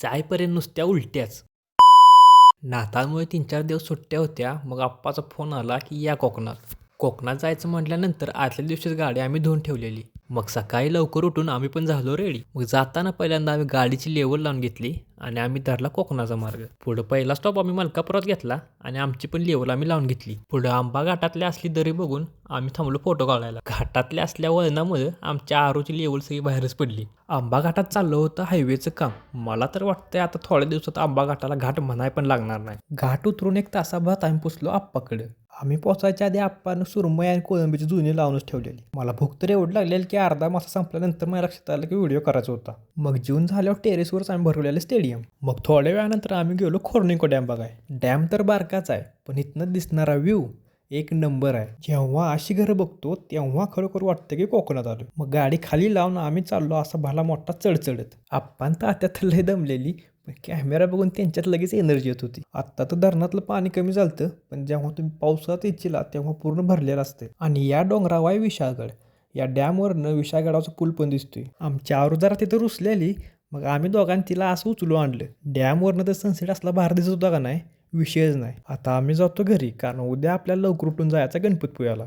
जाईपर्यंत नुसत्या उलट्याच. नाताळमुळे 3-4 दिवस सुट्ट्या होत्या. मग आप्पाचा फोन आला की या कोकणात. कोकणात जायचं म्हटल्यानंतर आदल्या दिवशीच गाडी आम्ही धुवून ठेवलेली. मग सकाळी लवकर उठून आम्ही पण झालो रेडी. मग जाताना पहिल्यांदा आम्ही गाडीची लेवल लावून घेतली आणि आम्ही धरला कोकणाचा मार्ग. पुढं पहिला स्टॉप आम्ही मलकापुरात घेतला आणि आमची पण लेवल आम्ही लावून घेतली. पुढं आंबा घाटातली असली दरी बघून आम्ही थांबलो फोटो काढायला. घाटातल्या असल्या वळणामुळे आमच्या आरूची लेवल सगळी बाहेरच पडली. आंबा घाटात चाललं होतं हायवेचं काम. मला तर वाटतंय आता थोड्या दिवसात आंबा घाटाला घाट म्हणाय पण लागणार नाही. घाट उतरून 1 तासाभरात आम्ही पोचलो आप्पाकडे. आम्ही पोचायच्या आधी आप्पानं सुरमई आणि कोळंबीची जुनी लावूनच ठेवलेली. मला भूक तर एवढं लागलेली की अर्धा मासा संपल्यानंतर मला लक्षात आलं की व्हिडिओ करायचा होता. मग जेवून झाल्यावर टेरेसवरच आम्ही भरवलेलं स्टेडियम. मग थोड्या वेळानंतर आम्ही गेलो खोर्निको डॅम बघाय. डॅम तर बारकाच आहे पण इथनं दिसणारा व्ह्यू एक नंबर आहे. जेव्हा अशी घरं बघतो तेव्हा खरोखर वाटतं की कोकणात आलो. मग गाडी खाली लावून आम्ही चाललो असा भला मोठा चढचढत. आप्पान तात्यात लय दमलेली पण कॅमेरा बघून त्यांच्यात लगेच एनर्जी येत होती. आत्ता तर धरणातलं पाणी कमी झालं पण जेव्हा तुम्ही पावसात येचीला तेव्हा पूर्ण भरलेलं असते. आणि या डोंगरावर आहे विशाळगड. या डॅमवरनं विशाळगडाचा पूल पण दिसतोय. आमच्या आरू जरा तिथं रुसलेली. मग आम्ही दोघांनी तिला असं उचलू आणलं. डॅमवरनं तर सनसेट असला बाहेर दिसत होता का नाही, विषयच नाही. आता आम्ही जातो घरी कारण उद्या आपल्याला लवकर उठून जायचं गणपतपुळ्याला.